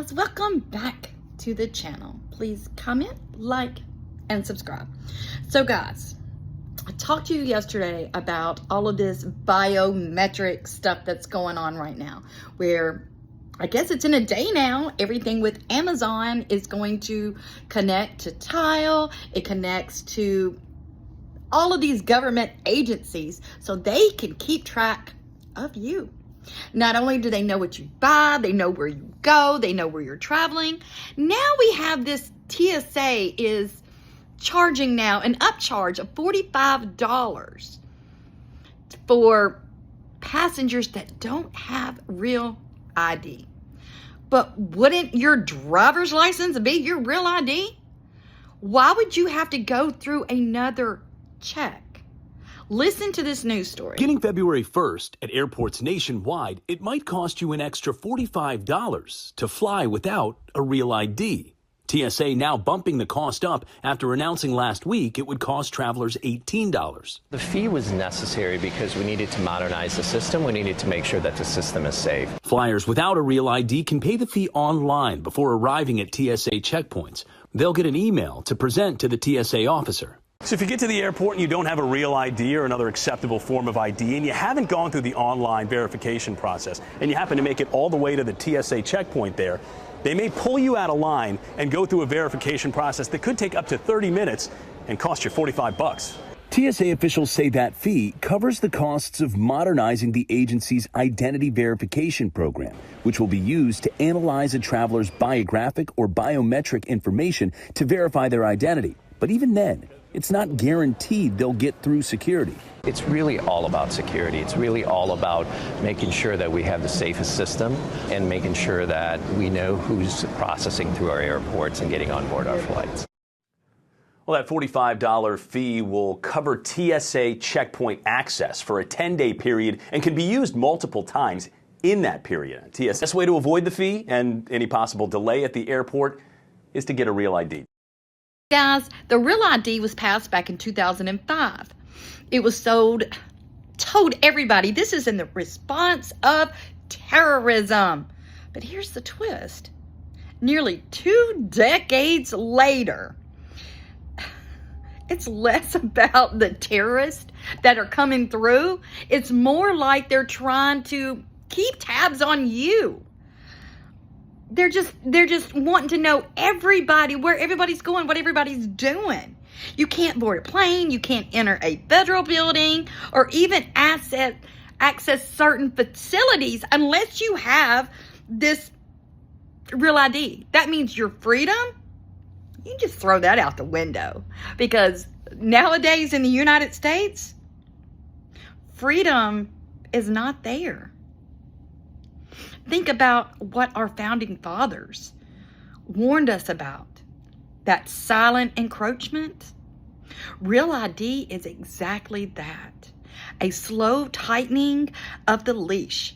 guys, welcome back to the channel. Please comment, like, and subscribe. So guys, I talked to you yesterday about all of this biometric stuff that's going on right now, where I guess it's in a day now, everything with Amazon is going to connect to Tile. It connects to all of these government agencies so they can keep track of you. Not only do they know what you buy, they know where you go, they know where you're traveling. Now we have this TSA is charging now an upcharge of $45 for passengers that don't have real ID. But wouldn't your driver's license be your real ID? Why would you have to go through another check? Listen to this news story. Beginning February 1st, at airports nationwide, it might cost you an extra $45 to fly without a real ID. TSA now bumping the cost up after announcing last week it would cost travelers $18. The fee was necessary because we needed to modernize the system. We needed to make sure that the system is safe. Flyers without a real ID can pay the fee online before arriving at TSA checkpoints. They'll get an email to present to the TSA officer. So if you get to the airport and you don't have a real ID or another acceptable form of ID and you haven't gone through the online verification process and you happen to make it all the way to the TSA checkpoint there, they may pull you out of line and go through a verification process that could take up to 30 minutes and cost you $45. TSA officials say that fee covers the costs of modernizing the agency's identity verification program, which will be used to analyze a traveler's biographic or biometric information to verify their identity. But even then, it's not guaranteed they'll get through security. It's really all about security. It's really all about making sure that we have the safest system and making sure that we know who's processing through our airports and getting on board our flights. Well, that $45 fee will cover TSA checkpoint access for a 10-day period and can be used multiple times in that period. TSA's best way to avoid the fee and any possible delay at the airport is to get a real ID. Guys, the Real ID was passed back in 2005. It was told everybody this is in the response of terrorism. But here's the twist. Nearly 2 decades later, it's less about the terrorists that are coming through. It's more like they're trying to keep tabs on you. They're just wanting to know everybody, where everybody's going, what everybody's doing. You can't board a plane, you can't enter a federal building, or even access certain facilities unless you have this Real ID. That means your freedom, you just throw that out the window. Because nowadays in the United States, freedom is not there. Think about what our founding fathers warned us about. That silent encroachment. Real ID is exactly that. A slow tightening of the leash.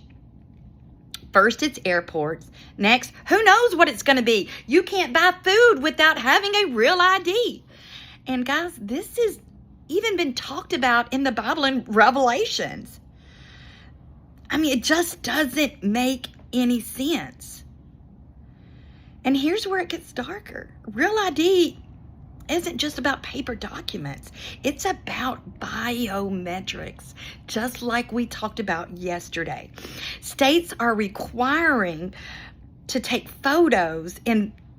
First, it's airports. Next, who knows what it's going to be? You can't buy food without having a real ID. And guys, this has even been talked about in the Bible in Revelations. I mean, it just doesn't make any sense. And here's where it gets darker. Real ID isn't just about paper documents. It's about biometrics, just like we talked about yesterday. States are requiring to take photos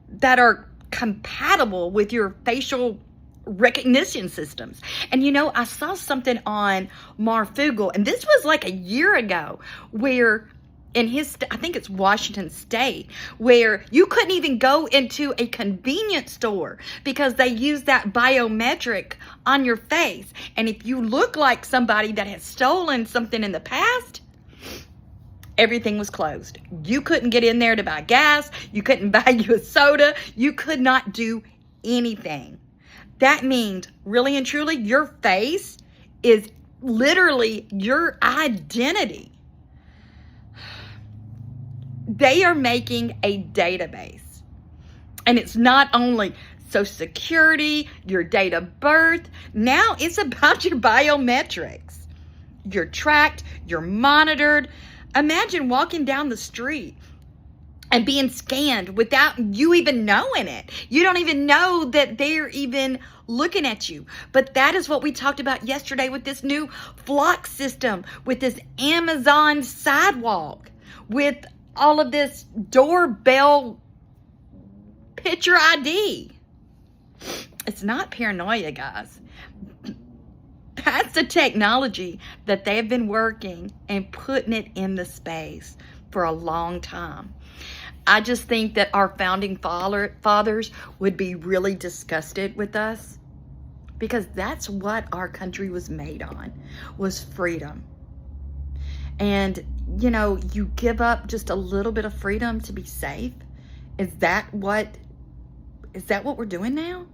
that are compatible with your facial recognition systems. And you know, I saw something on Marfoogle, and this was like a year ago, where in I think it's Washington State, where you couldn't even go into a convenience store because they use that biometric on your face. And if you look like somebody that has stolen something in the past, everything was closed. You couldn't get in there to buy gas. You couldn't buy you a soda. You could not do anything. That means, really and truly, your face is literally your identity. They are making a database. And it's not only Social Security, your date of birth. Now it's about your biometrics. You're tracked, you're monitored. Imagine walking down the street and being scanned without you even knowing it. You don't even know that they're even looking at you. But that is what we talked about yesterday with this new Flock system, with this Amazon sidewalk, with all of this doorbell picture ID. It's not paranoia, guys. That's the technology that they've been working and putting it in the space for a long time. I just think that our founding fathers would be really disgusted with us, because that's what our country was made on, was freedom. And, you know, you give up just a little bit of freedom to be safe. Is that what we're doing now?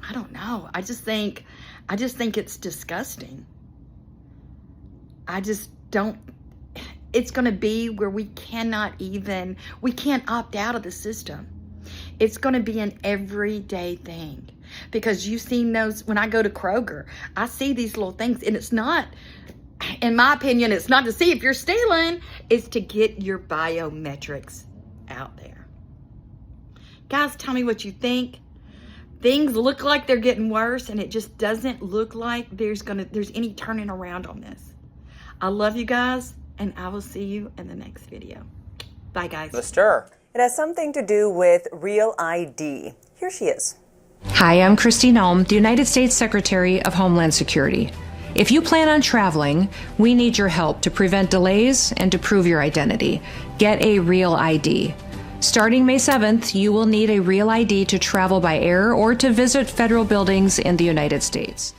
I don't know. I just think it's disgusting. It's going to be where we can't opt out of the system. It's going to be an everyday thing, because you've seen those. When I go to Kroger, I see these little things, and it's not, in my opinion, it's not to see if you're stealing, it's to get your biometrics out there. Guys, tell me what you think. Things look like they're getting worse, and it just doesn't look like there's any turning around on this. I love you guys, and I will see you in the next video. Bye, guys. The Stir. It has something to do with Real ID. Here she is. Hi, I'm Christine Elm, the United States Secretary of Homeland Security. If you plan on traveling, we need your help to prevent delays and to prove your identity. Get a Real ID. Starting May 7th, you will need a Real ID to travel by air or to visit federal buildings in the United States.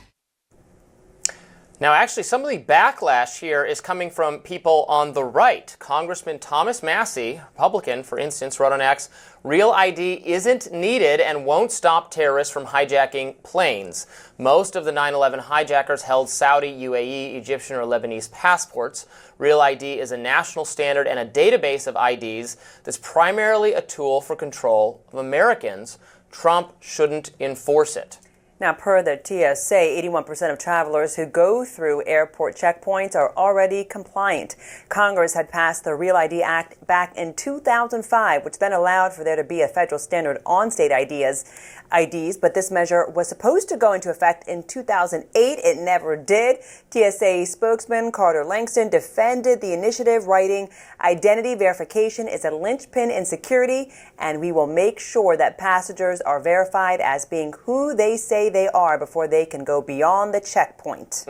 Now, actually, some of the backlash here is coming from people on the right. Congressman Thomas Massie, Republican, for instance, wrote on X, Real ID isn't needed and won't stop terrorists from hijacking planes. Most of the 9/11 hijackers held Saudi, UAE, Egyptian, or Lebanese passports. Real ID is a national standard and a database of IDs that's primarily a tool for control of Americans. Trump shouldn't enforce it. Now, per the TSA, 81% of travelers who go through airport checkpoints are already compliant. Congress had passed the Real ID Act back in 2005, which then allowed for there to be a federal standard on state IDs, but this measure was supposed to go into effect in 2008. It never did. TSA spokesman Carter Langston defended the initiative, writing, "Identity verification is a linchpin in security, and we will make sure that passengers are verified as being who they say they are before they can go beyond the checkpoint."